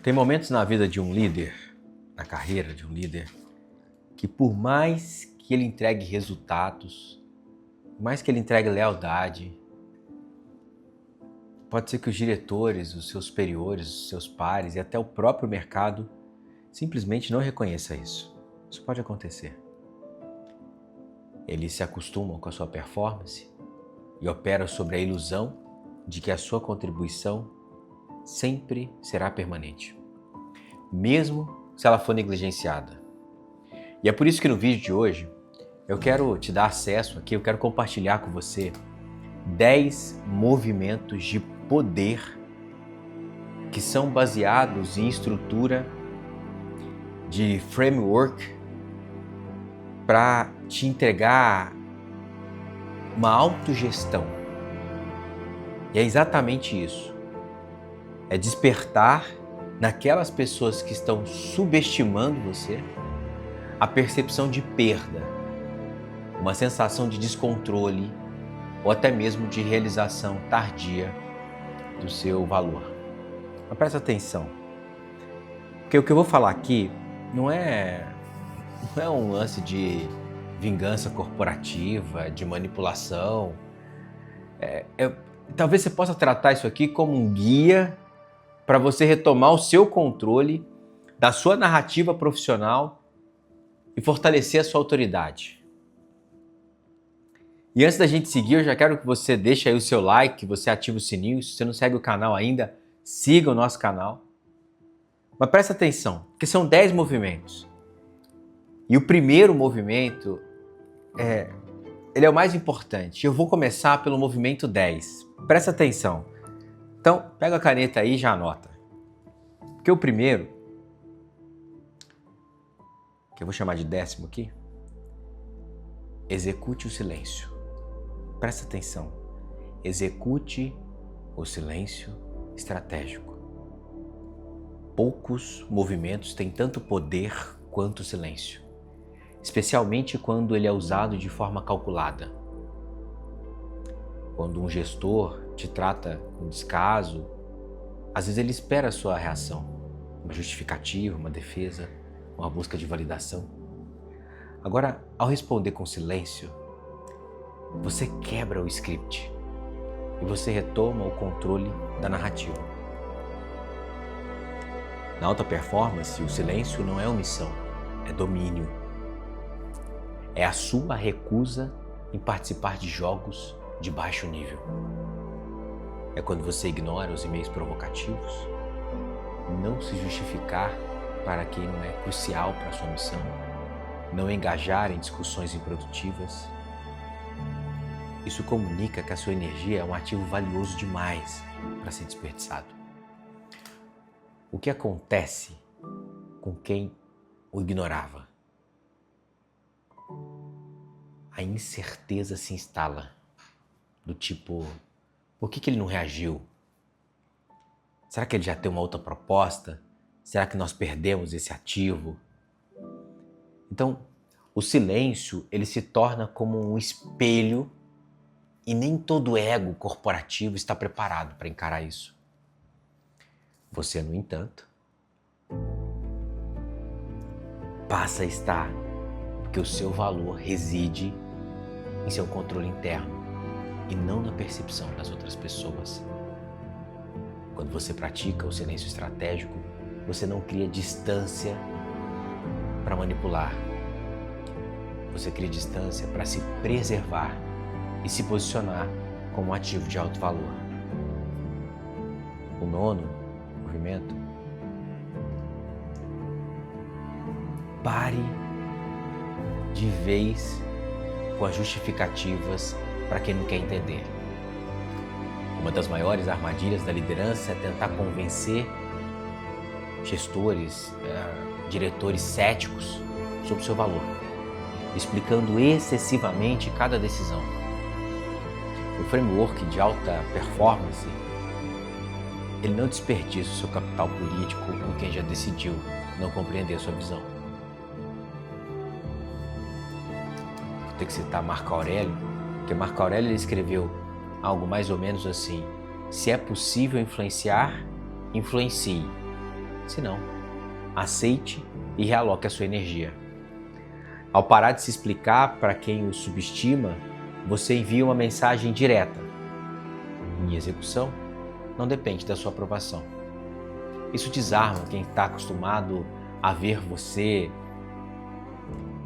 Tem momentos na vida de um líder, na carreira de um líder, que por mais que ele entregue resultados, por mais que ele entregue lealdade, pode ser que os diretores, os seus superiores, os seus pares e até o próprio mercado simplesmente não reconheça isso. Isso pode acontecer. Eles se acostumam com a sua performance e operam sobre a ilusão de que a sua contribuição sempre será permanente, mesmo se ela for negligenciada. E é por isso que no vídeo de hoje eu quero te dar acesso aqui, eu quero compartilhar com você 10 movimentos de poder que são baseados em estrutura de framework para te entregar uma autogestão. E é exatamente isso. É despertar naquelas pessoas que estão subestimando você a percepção de perda, uma sensação de descontrole ou até mesmo de realização tardia do seu valor. Mas presta atenção, porque o que eu vou falar aqui não é um lance de vingança corporativa, de manipulação. Talvez você possa tratar isso aqui como um guia para você retomar o seu controle da sua narrativa profissional e fortalecer a sua autoridade. E antes da gente seguir, eu já quero que você deixe aí o seu like, que você ative o sininho. Se você não segue o canal ainda, siga o nosso canal. Mas presta atenção, porque são 10 movimentos. E o primeiro movimento, ele é o mais importante. Eu vou começar pelo movimento 10. Presta atenção. Então, pega a caneta aí e já anota. Porque o primeiro, que eu vou chamar de 10º aqui, execute o silêncio. Presta atenção. Execute o silêncio estratégico. Poucos movimentos têm tanto poder quanto o silêncio, especialmente quando ele é usado de forma calculada. Quando um gestor te trata com descaso, às vezes ele espera a sua reação, uma justificativa, uma defesa, uma busca de validação. Agora, ao responder com silêncio, você quebra o script e você retoma o controle da narrativa. Na alta performance, o silêncio não é omissão, é domínio. É a sua recusa em participar de jogos de baixo nível. É quando você ignora os e-mails provocativos, não se justificar para quem não é crucial para a sua missão, não engajar em discussões improdutivas. Isso comunica que a sua energia é um ativo valioso demais para ser desperdiçado. O que acontece com quem o ignorava? A incerteza se instala, do tipo, por que ele não reagiu? Será que ele já tem uma outra proposta? Será que nós perdemos esse ativo? Então, o silêncio, ele se torna como um espelho e nem todo ego corporativo está preparado para encarar isso. Você, no entanto, passa a estar, porque o seu valor reside em seu controle interno e não na percepção das outras pessoas. Quando você pratica o silêncio estratégico, você não cria distância para manipular. Você cria distância para se preservar e se posicionar como um ativo de alto valor. O 9º movimento: pare de vez com as justificativas para quem não quer entender. Uma das maiores armadilhas da liderança é tentar convencer gestores, diretores céticos sobre o seu valor, explicando excessivamente cada decisão. O framework de alta performance, ele não desperdiça o seu capital político com quem já decidiu não compreender a sua visão. Vou ter que citar Marco Aurélio, porque Marco Aurélio ele escreveu algo mais ou menos assim: se é possível influenciar, influencie. Se não, aceite e realoque a sua energia. Ao parar de se explicar para quem o subestima, você envia uma mensagem direta. Minha execução não depende da sua aprovação. Isso desarma quem está acostumado a ver você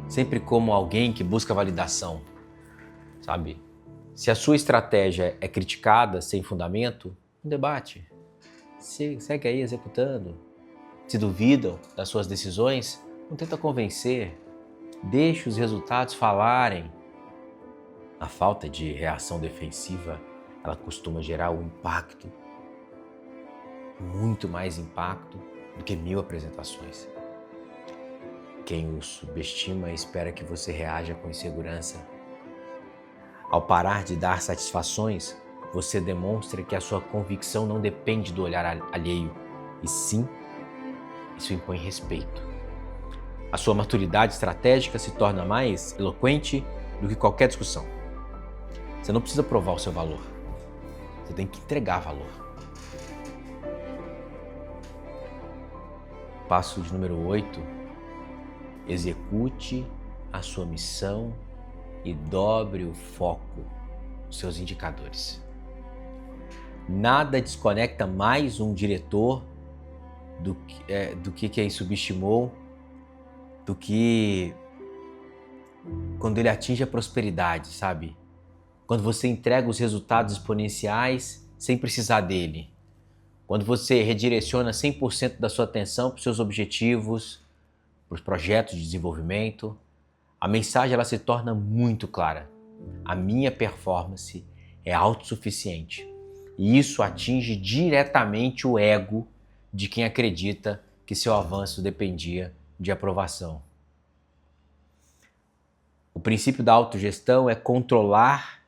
sempre como alguém que busca validação, sabe? Se a sua estratégia é criticada sem fundamento, não debate. Segue aí executando. Se duvidam das suas decisões, não tenta convencer. Deixe os resultados falarem. A falta de reação defensiva, ela costuma gerar um impacto, muito mais impacto do que 1000 apresentações. Quem o subestima espera que você reaja com insegurança. Ao parar de dar satisfações, você demonstra que a sua convicção não depende do olhar alheio, e sim, isso impõe respeito. A sua maturidade estratégica se torna mais eloquente do que qualquer discussão. Você não precisa provar o seu valor, você tem que entregar valor. Passo de número 8, execute a sua missão e dobre o foco nos seus indicadores. Nada desconecta mais um diretor do que quem subestimou, do que quando ele atinge a prosperidade, sabe? Quando você entrega os resultados exponenciais sem precisar dele. Quando você redireciona 100% da sua atenção para os seus objetivos, para os projetos de desenvolvimento, a mensagem ela se torna muito clara. A minha performance é autossuficiente. E isso atinge diretamente o ego de quem acredita que seu avanço dependia de aprovação. O princípio da autogestão é controlar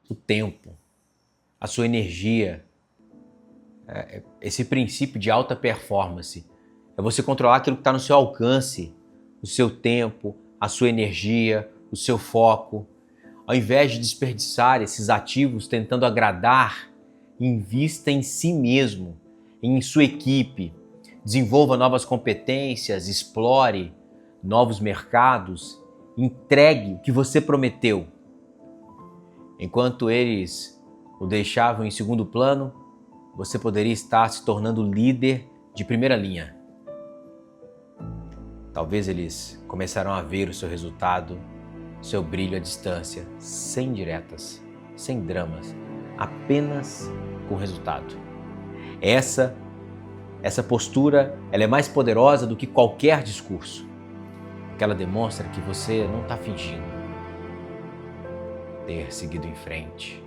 o tempo, a sua energia. Esse princípio de alta performance é você controlar aquilo que está no seu alcance, o seu tempo, a sua energia, o seu foco. Ao invés de desperdiçar esses ativos tentando agradar, invista em si mesmo, em sua equipe, desenvolva novas competências, explore novos mercados, entregue o que você prometeu. Enquanto eles o deixavam em segundo plano, você poderia estar se tornando líder de primeira linha. Talvez eles começarão a ver o seu resultado, seu brilho à distância, sem diretas, sem dramas, apenas com o resultado. Essa postura ela é mais poderosa do que qualquer discurso, porque ela demonstra que você não está fingindo ter seguido em frente.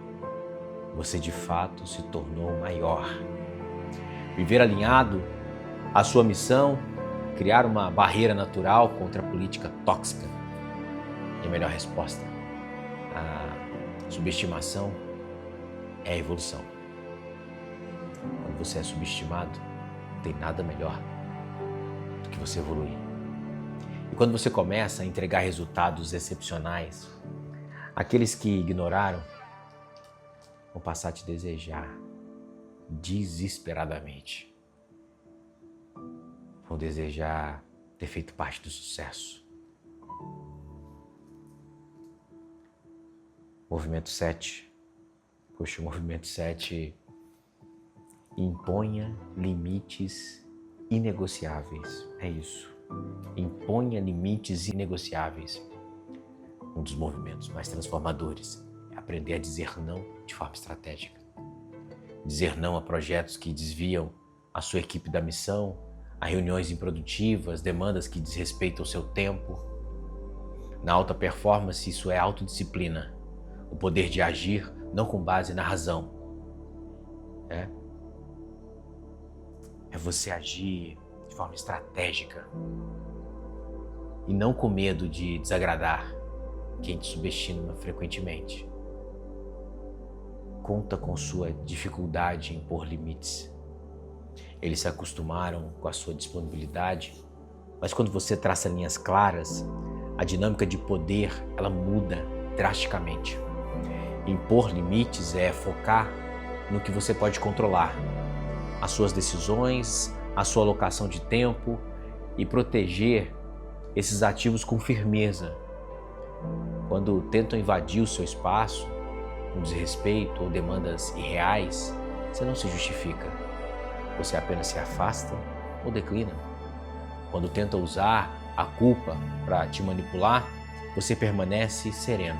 Você de fato se tornou maior. Viver alinhado à sua missão, criar uma barreira natural contra a política tóxica. E a melhor resposta à subestimação é a evolução. Quando você é subestimado, não tem nada melhor do que você evoluir. E quando você começa a entregar resultados excepcionais, aqueles que ignoraram vão passar a te desejar desesperadamente. Vão desejar ter feito parte do sucesso. Movimento 7. Puxa, o movimento 7 imponha limites inegociáveis. É isso. Imponha limites inegociáveis. Um dos movimentos mais transformadores é aprender a dizer não de forma estratégica. Dizer não a projetos que desviam a sua equipe da missão, a reuniões improdutivas, demandas que desrespeitam o seu tempo. Na alta performance, isso é autodisciplina. O poder de agir não com base na razão. É você agir de forma estratégica e não com medo de desagradar quem te subestima frequentemente. Conta com sua dificuldade em impor limites. Eles se acostumaram com a sua disponibilidade, mas quando você traça linhas claras, a dinâmica de poder ela muda drasticamente. Impor limites é focar no que você pode controlar, as suas decisões, a sua alocação de tempo e proteger esses ativos com firmeza. Quando tentam invadir o seu espaço, com desrespeito ou demandas irreais, você não se justifica. Você apenas se afasta ou declina. Quando tentam usar a culpa para te manipular, você permanece sereno.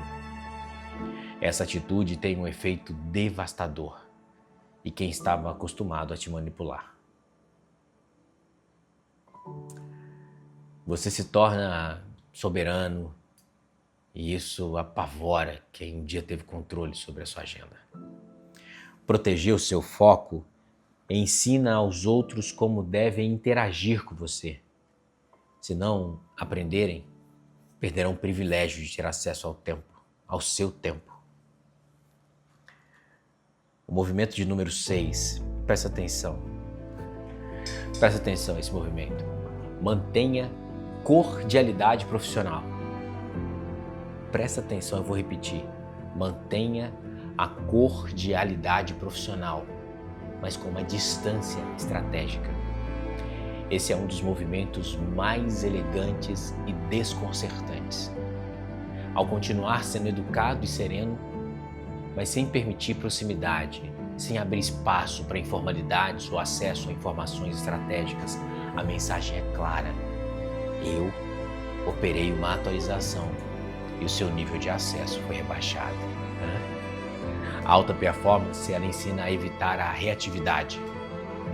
Essa atitude tem um efeito devastador em quem estava acostumado a te manipular. Você se torna soberano e isso apavora quem um dia teve controle sobre a sua agenda. Proteger o seu foco ensina aos outros como devem interagir com você. Se não aprenderem, perderão o privilégio de ter acesso ao tempo, ao seu tempo. O movimento de número 6, presta atenção. Presta atenção a esse movimento. Mantenha cordialidade profissional. Presta atenção, eu vou repetir. Mantenha a cordialidade profissional, mas com uma distância estratégica. Esse é um dos movimentos mais elegantes e desconcertantes. Ao continuar sendo educado e sereno, mas sem permitir proximidade, sem abrir espaço para informalidades ou acesso a informações estratégicas, a mensagem é clara. Eu operei uma atualização e o seu nível de acesso foi rebaixado. A alta performance, ela ensina a evitar a reatividade.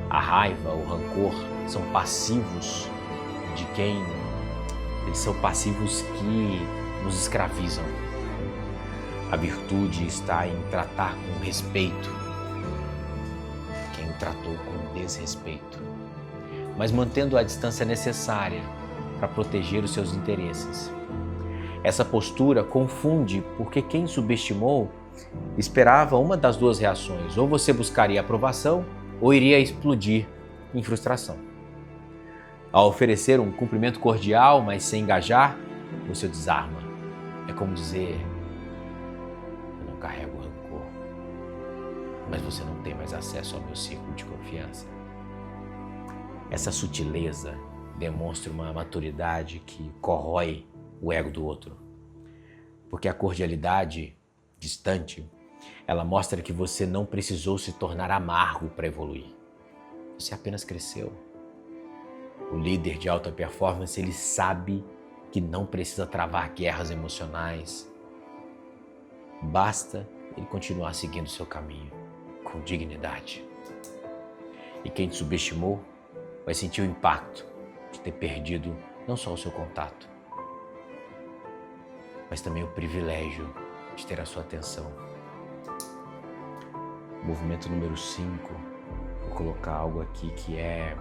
A raiva, o rancor são passivos eles são passivos que nos escravizam. A virtude está em tratar com respeito quem o tratou com desrespeito, mas mantendo a distância necessária para proteger os seus interesses. Essa postura confunde porque quem subestimou esperava uma das duas reações: ou você buscaria aprovação ou iria explodir em frustração. Ao oferecer um cumprimento cordial, mas sem engajar, você o desarma. É como dizer: eu não carrego rancor, mas você não tem mais acesso ao meu círculo de confiança. Essa sutileza demonstra uma maturidade que corrói o ego do outro. Porque a cordialidade distante, ela mostra que você não precisou se tornar amargo para evoluir. Você apenas cresceu. O líder de alta performance, ele sabe que não precisa travar guerras emocionais. Basta ele continuar seguindo o seu caminho com dignidade. E quem te subestimou vai sentir o impacto de ter perdido não só o seu contato, mas também o privilégio de ter a sua atenção. Movimento número 5, vou colocar algo aqui que é: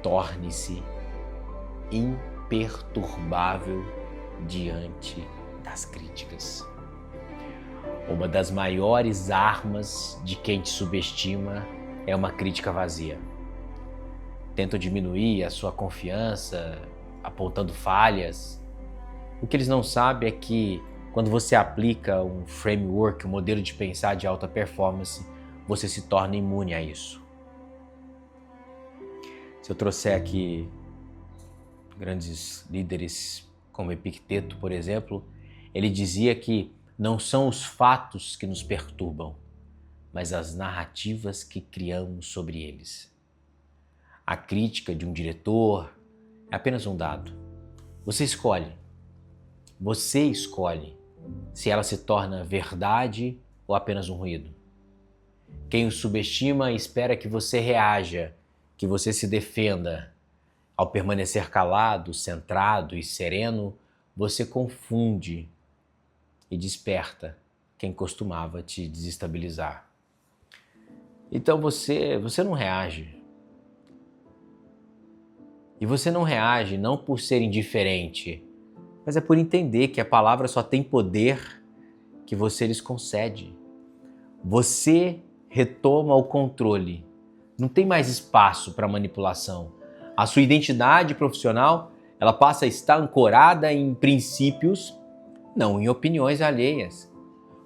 torne-se imperturbável diante das críticas. Uma das maiores armas de quem te subestima é uma crítica vazia. Tentam diminuir a sua confiança, apontando falhas. O que eles não sabem é que quando você aplica um framework, um modelo de pensar de alta performance, você se torna imune a isso. Se eu trouxer aqui grandes líderes como Epicteto, por exemplo, ele dizia que não são os fatos que nos perturbam, mas as narrativas que criamos sobre eles. A crítica de um diretor é apenas um dado. Você escolhe se ela se torna verdade ou apenas um ruído. Quem o subestima espera que você reaja, que você se defenda. Ao permanecer calado, centrado e sereno, você confunde e desperta quem costumava te desestabilizar. Então você não reage. E você não reage não por ser indiferente, mas é por entender que a palavra só tem poder que você lhes concede. Você retoma o controle. Não tem mais espaço para manipulação. A sua identidade profissional, ela passa a estar ancorada em princípios, não em opiniões alheias.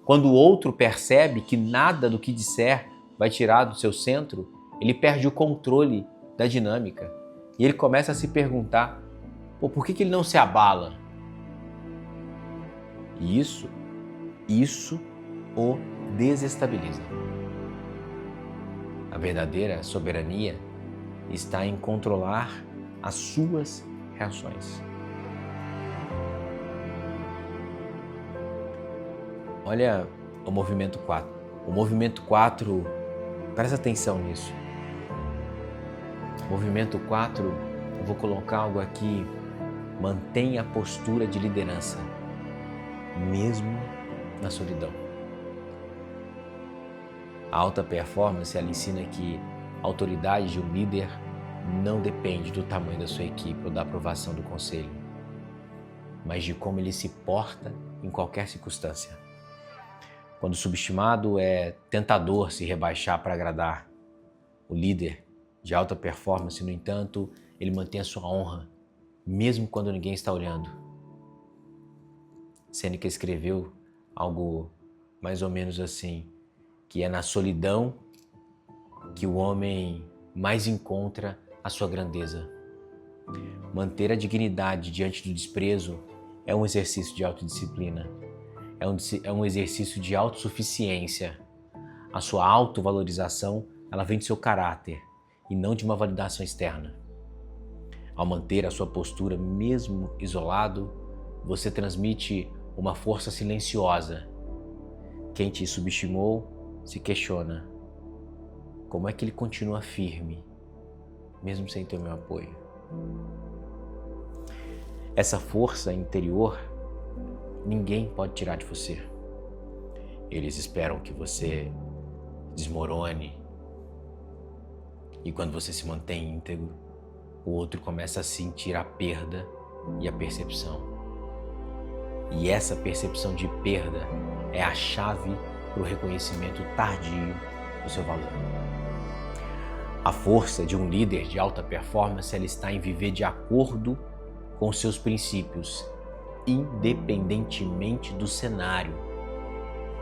Quando o outro percebe que nada do que disser vai tirar do seu centro, ele perde o controle da dinâmica. E ele começa a se perguntar, por que ele não se abala? E isso o desestabiliza. A verdadeira soberania está em controlar as suas reações. Olha o movimento 4. O movimento 4, presta atenção nisso. Movimento 4, eu vou colocar algo aqui, mantenha a postura de liderança, mesmo na solidão. A alta performance, ela ensina que a autoridade de um líder não depende do tamanho da sua equipe ou da aprovação do conselho, mas de como ele se porta em qualquer circunstância. Quando subestimado, é tentador se rebaixar para agradar. O líder de alta performance, no entanto, ele mantém a sua honra, mesmo quando ninguém está olhando. Sêneca escreveu algo mais ou menos assim, que é na solidão que o homem mais encontra a sua grandeza. Manter a dignidade diante do desprezo é um exercício de autodisciplina, é um exercício de autossuficiência. A sua autovalorização, ela vem do seu caráter e não de uma validação externa. Ao manter a sua postura mesmo isolado, você transmite uma força silenciosa. Quem te subestimou se questiona: como é que ele continua firme, mesmo sem ter o meu apoio? Essa força interior, ninguém pode tirar de você. Eles esperam que você desmorone. E quando você se mantém íntegro, o outro começa a sentir a perda e a percepção. E essa percepção de perda é a chave para o reconhecimento tardio do seu valor. A força de um líder de alta performance, ela está em viver de acordo com seus princípios, independentemente do cenário.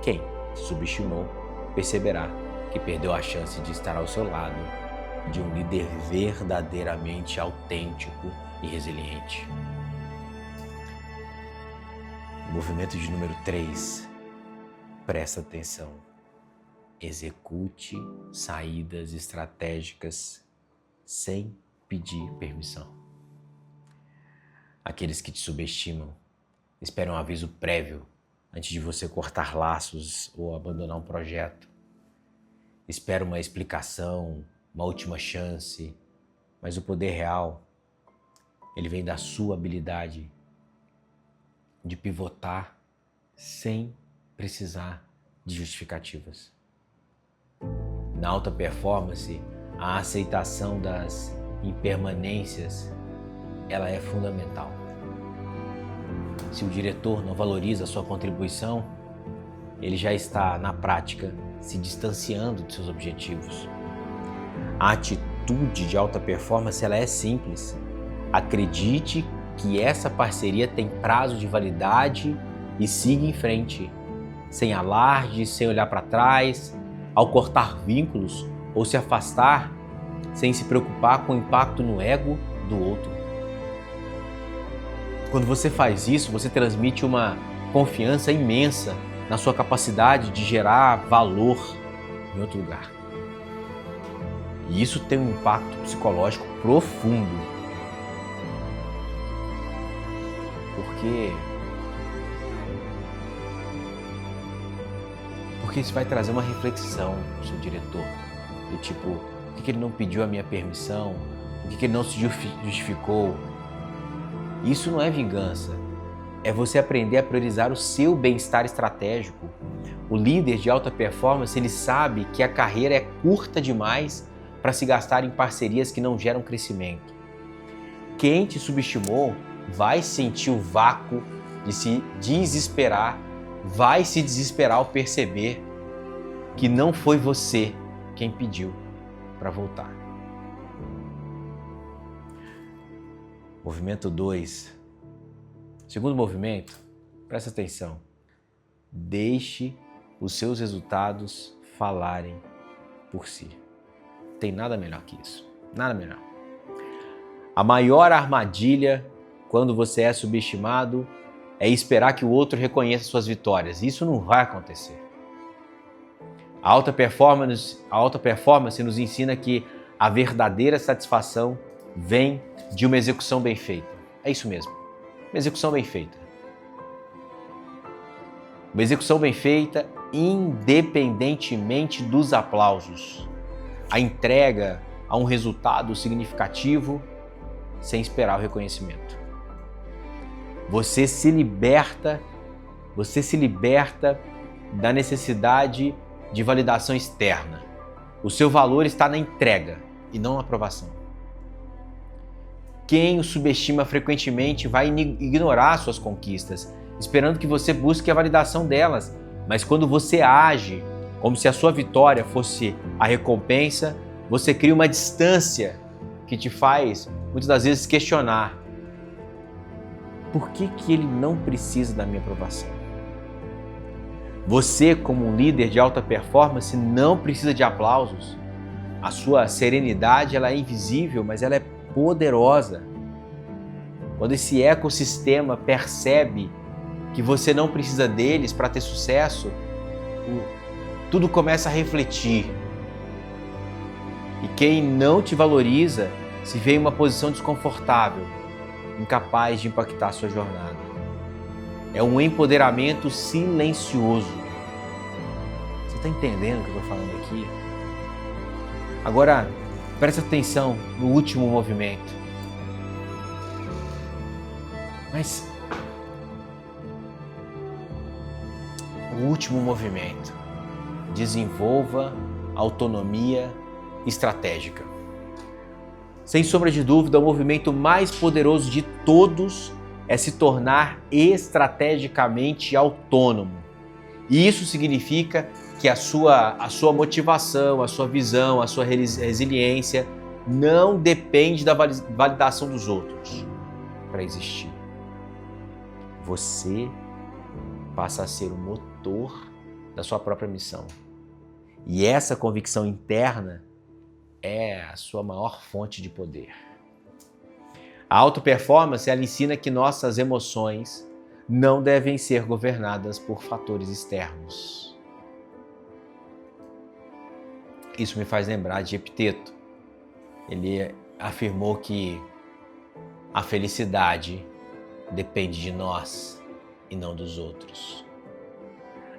Quem se subestimou perceberá que perdeu a chance de estar ao seu lado de um líder verdadeiramente autêntico e resiliente. Movimento de número 3. Presta atenção. Execute saídas estratégicas sem pedir permissão. Aqueles que te subestimam esperam um aviso prévio antes de você cortar laços ou abandonar um projeto. Esperam uma explicação, uma última chance, mas o poder real, ele vem da sua habilidade de pivotar sem precisar de justificativas. Na alta performance, a aceitação das impermanências, ela é fundamental. Se o diretor não valoriza a sua contribuição, ele já está, na prática, se distanciando de seus objetivos. A atitude de alta performance, ela é simples. Acredite que essa parceria tem prazo de validade e siga em frente, sem alarde, sem olhar para trás, ao cortar vínculos ou se afastar, sem se preocupar com o impacto no ego do outro. Quando você faz isso, você transmite uma confiança imensa na sua capacidade de gerar valor em outro lugar. E isso tem um impacto psicológico profundo. Porque isso vai trazer uma reflexão do seu diretor. Do tipo, por que ele não pediu a minha permissão? Por que ele não se justificou? Isso não é vingança. É você aprender a priorizar o seu bem-estar estratégico. O líder de alta performance, ele sabe que a carreira é curta demais para se gastar em parcerias que não geram crescimento. Quem te subestimou vai sentir o vácuo de se desesperar, vai se desesperar ao perceber que não foi você quem pediu para voltar. Movimento 2. Segundo movimento, presta atenção. Deixe os seus resultados falarem por si. Tem nada melhor que isso. Nada melhor. A maior armadilha quando você é subestimado é esperar que o outro reconheça suas vitórias. Isso não vai acontecer. A alta performance nos ensina que a verdadeira satisfação vem de uma execução bem feita. É isso mesmo. Uma execução bem feita. Uma execução bem feita, independentemente dos aplausos. A entrega a um resultado significativo sem esperar o reconhecimento. Você se liberta da necessidade de validação externa. O seu valor está na entrega e não na aprovação. Quem o subestima frequentemente vai ignorar suas conquistas, esperando que você busque a validação delas. Mas quando você age como se a sua vitória fosse a recompensa, você cria uma distância que te faz, muitas das vezes, questionar: por que ele não precisa da minha aprovação? Você, como um líder de alta performance, não precisa de aplausos. A sua serenidade, ela é invisível, mas ela é poderosa. Quando esse ecossistema percebe que você não precisa deles para ter sucesso, tudo começa a refletir. E quem não te valoriza se vê em uma posição desconfortável, incapaz de impactar a sua jornada. É um empoderamento silencioso. Você está entendendo o que eu estou falando aqui? Agora, presta atenção no último movimento. Mas o último movimento: desenvolva autonomia estratégica. Sem sombra de dúvida, o movimento mais poderoso de todos é se tornar estrategicamente autônomo. E isso significa que a sua motivação, a sua visão, a sua resiliência não depende da validação dos outros para existir. Você passa a ser o motor da sua própria missão. E essa convicção interna é a sua maior fonte de poder. A auto-performance, ela ensina que nossas emoções não devem ser governadas por fatores externos. Isso me faz lembrar de Epiteto. Ele afirmou que a felicidade depende de nós e não dos outros.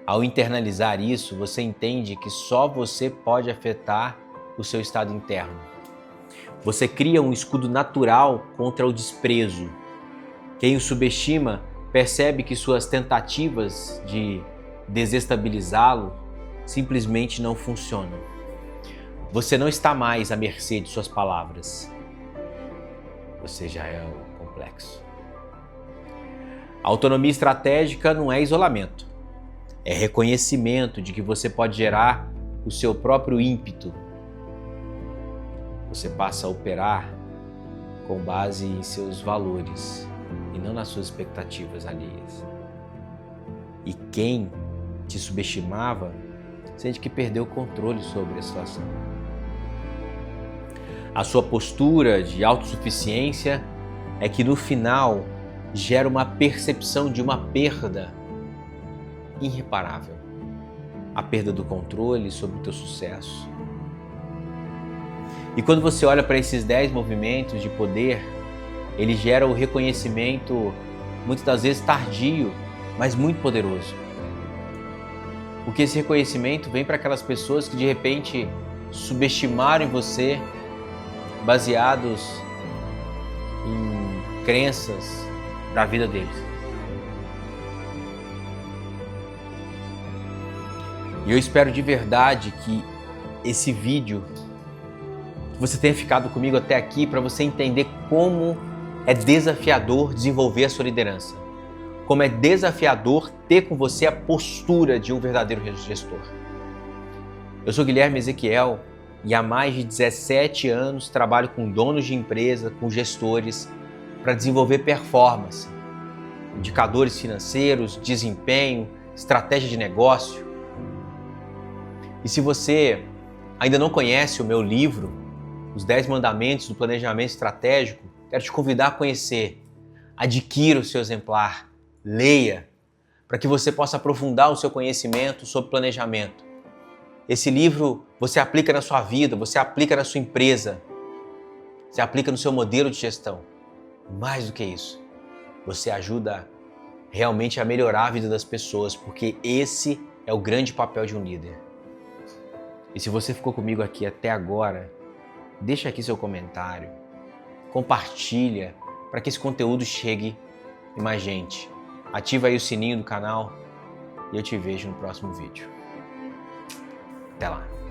Ao internalizar isso, você entende que só você pode afetar o seu estado interno. Você cria um escudo natural contra o desprezo. Quem o subestima percebe que suas tentativas de desestabilizá-lo simplesmente não funcionam. Você não está mais à mercê de suas palavras. Você já é o complexo. A autonomia estratégica não é isolamento. É reconhecimento de que você pode gerar o seu próprio ímpeto. Você passa a operar com base em seus valores e não nas suas expectativas alheias. E quem te subestimava sente que perdeu o controle sobre a situação. A sua postura de autossuficiência é que no final gera uma percepção de uma perda irreparável. A perda do controle sobre o teu sucesso. E quando você olha para esses 10 movimentos de poder, ele gera o reconhecimento, muitas das vezes tardio, mas muito poderoso. Porque esse reconhecimento vem para aquelas pessoas que de repente subestimaram você, baseados em crenças da vida deles. E eu espero de verdade que esse vídeo, que você tenha ficado comigo até aqui para você entender como é desafiador desenvolver a sua liderança. Como é desafiador ter com você a postura de um verdadeiro gestor. Eu sou Guilherme Ezequiel e há mais de 17 anos trabalho com donos de empresa, com gestores, para desenvolver performance, indicadores financeiros, desempenho, estratégia de negócio. E se você ainda não conhece o meu livro, Os 10 Mandamentos do Planejamento Estratégico, quero te convidar a conhecer. Adquira o seu exemplar, leia, para que você possa aprofundar o seu conhecimento sobre planejamento. Esse livro você aplica na sua vida, você aplica na sua empresa, você aplica no seu modelo de gestão. Mais do que isso, você ajuda realmente a melhorar a vida das pessoas, porque esse é o grande papel de um líder. E se você ficou comigo aqui até agora, deixa aqui seu comentário, compartilha para que esse conteúdo chegue em mais gente. Ativa aí o sininho do canal e eu te vejo no próximo vídeo. Até lá!